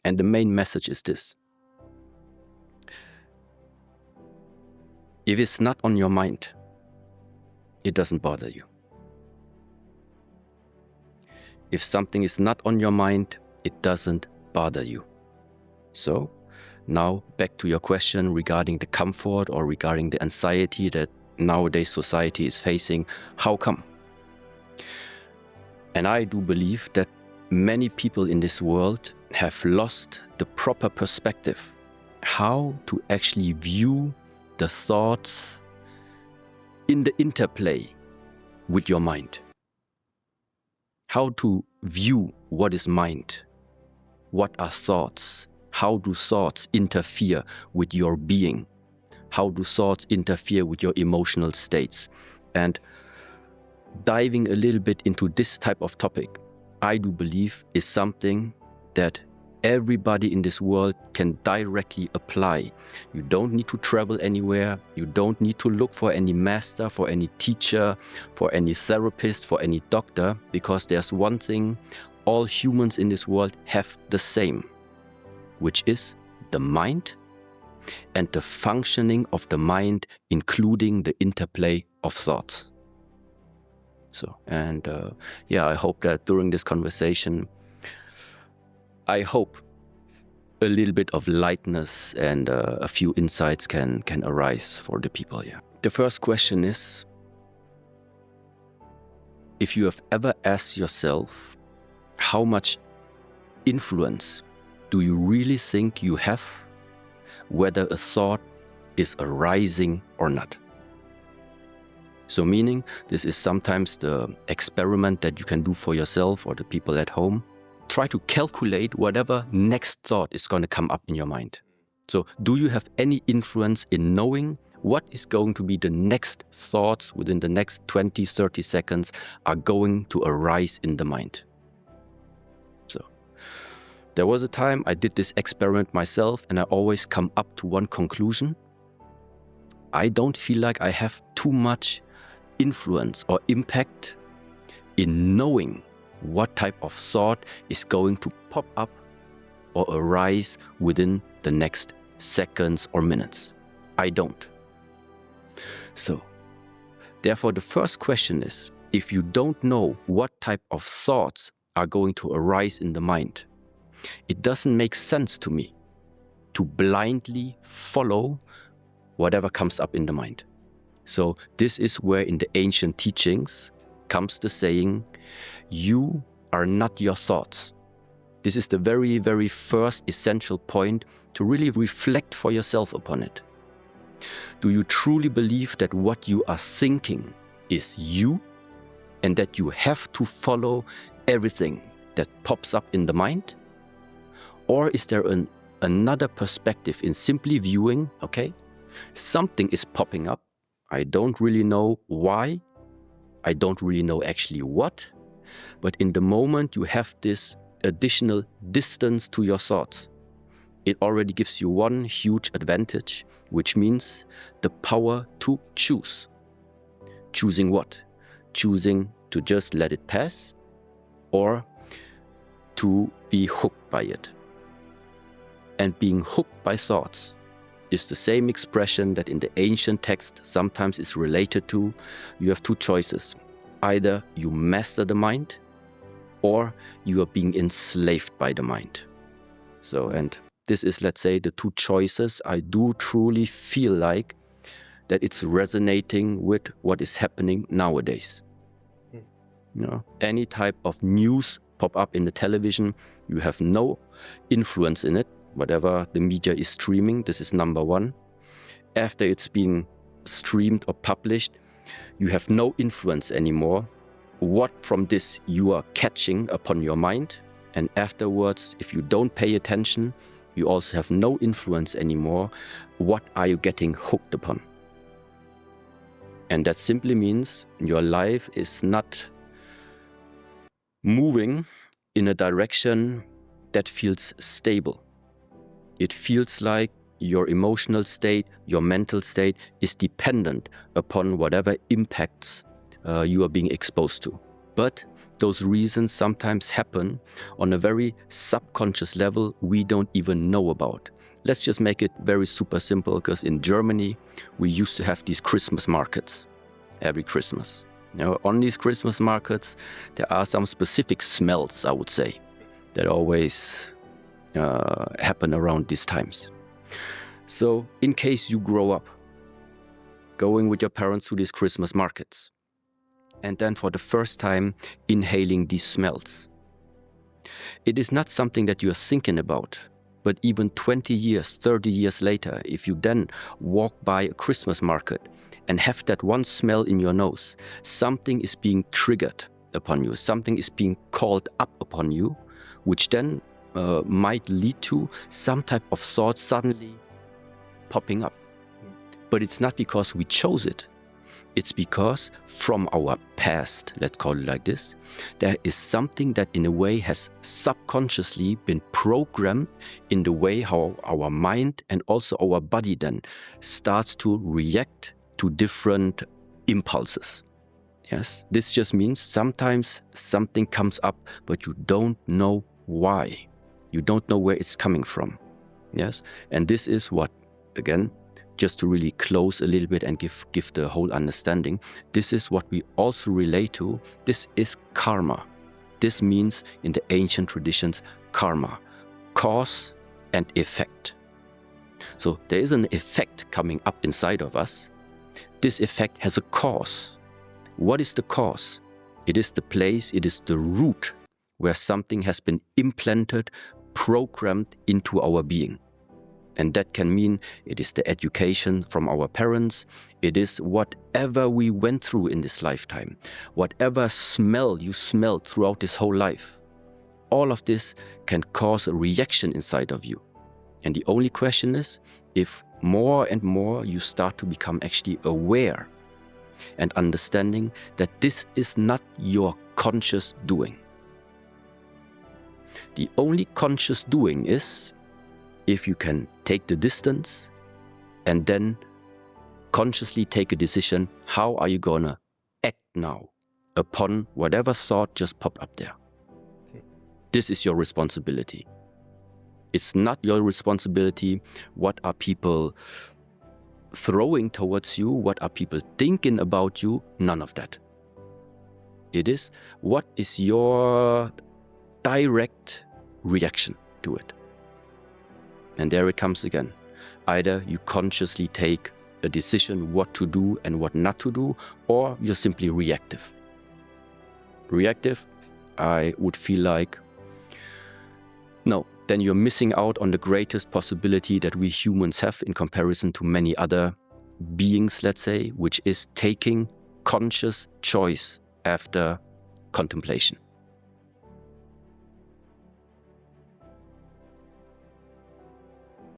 And the main message is this. If it's not on your mind, it doesn't bother you. If something is not on your mind, it doesn't bother you. So, now back to your question regarding the comfort or regarding the anxiety that nowadays society is facing. How come? And I do believe that many people in this world have lost the proper perspective, how to actually view the thoughts in the interplay with your mind. How to view what is mind, what are thoughts, how do thoughts interfere with your being, how do thoughts interfere with your emotional states. And diving a little bit into this type of topic, I do believe is something that everybody in this world can directly apply. You don't need to travel anywhere. You don't need to look for any master, for any teacher, for any therapist, for any doctor, because there's one thing all humans in this world have the same, which is the mind and the functioning of the mind, including the interplay of thoughts. So, and yeah, I hope that during this conversation, I hope a little bit of lightness and a few insights can arise for the people. Yeah. The first question is, if you have ever asked yourself, how much influence do you really think you have, whether a thought is arising or not? So meaning, this is sometimes the experiment that you can do for yourself or the people at home. Try to calculate whatever next thought is going to come up in your mind. So do you have any influence in knowing what is going to be the next thoughts within the next 20, 30 seconds are going to arise in the mind? So there was a time I did this experiment myself, and I always come up to one conclusion. I don't feel like I have too much influence or impact in knowing what type of thought is going to pop up or arise within the next seconds or minutes. I don't. So, therefore, the first question is, if you don't know what type of thoughts are going to arise in the mind, it doesn't make sense to me to blindly follow whatever comes up in the mind. So this is where in the ancient teachings comes the saying, you are not your thoughts. This is the very, very first essential point to really reflect for yourself upon it. Do you truly believe that what you are thinking is you, and that you have to follow everything that pops up in the mind? Or is there another perspective in simply viewing, okay, something is popping up, I don't really know why, I don't really know actually what, but in the moment you have this additional distance to your thoughts. It already gives you one huge advantage, which means the power to choose. Choosing what? Choosing to just let it pass, or to be hooked by it. And being hooked by thoughts is the same expression that in the ancient text sometimes is related to. You have two choices. Either you master the mind, or you are being enslaved by the mind. So, and this is, let's say, the two choices. I do truly feel like that it's resonating with what is happening nowadays. You know, any type of news pop up in the television, you have no influence in it. Whatever the media is streaming, this is number one. After it's been streamed or published, you have no influence anymore. What from this you are catching upon your mind. And afterwards, if you don't pay attention, you also have no influence anymore. What are you getting hooked upon? And that simply means your life is not moving in a direction that feels stable. It feels like your emotional state, your mental state is dependent upon whatever impacts you are being exposed to. But those reasons sometimes happen on a very subconscious level we don't even know about. Let's just make it very super simple, because in Germany, we used to have these Christmas markets every Christmas. On these Christmas markets, there are some specific smells, I would say, that always happen around these times. So in case you grow up going with your parents to these Christmas markets, and then for the first time inhaling these smells, it is not something that you are thinking about. But even 20 years, 30 years later, if you then walk by a Christmas market and have that one smell in your nose, something is being triggered upon you, something is being called up upon you, which then might lead to some type of thought suddenly popping up. But it's not because we chose it. It's because from our past, let's call it like this, there is something that in a way has subconsciously been programmed in the way how our mind and also our body then starts to react to different impulses. Yes, this just means sometimes something comes up, but you don't know why. You don't know where it's coming from. Yes, and this is what, again, just to really close a little bit and give the whole understanding, this is what we also relate to. This is karma. This means in the ancient traditions, karma, cause and effect. So there is an effect coming up inside of us. This effect has a cause. What is the cause? It is the place, it is the root where something has been implanted, programmed into our being. And that can mean it is the education from our parents, it is whatever we went through in this lifetime, whatever smell you smelled throughout this whole life. All of this can cause a reaction inside of you. And the only question is, if more and more you start to become actually aware and understanding that this is not your conscious doing. The only conscious doing is if you can take the distance and then consciously take a decision, how are you gonna act now upon whatever thought just popped up there. This is your responsibility. It's not your responsibility what are people throwing towards you, what are people thinking about you, none of that. It is what is your direct reaction to it. And there it comes again. Either you consciously take a decision what to do and what not to do, or you're simply reactive. Reactive, I would feel like, no, then you're missing out on the greatest possibility that we humans have in comparison to many other beings, let's say, which is taking conscious choice after contemplation.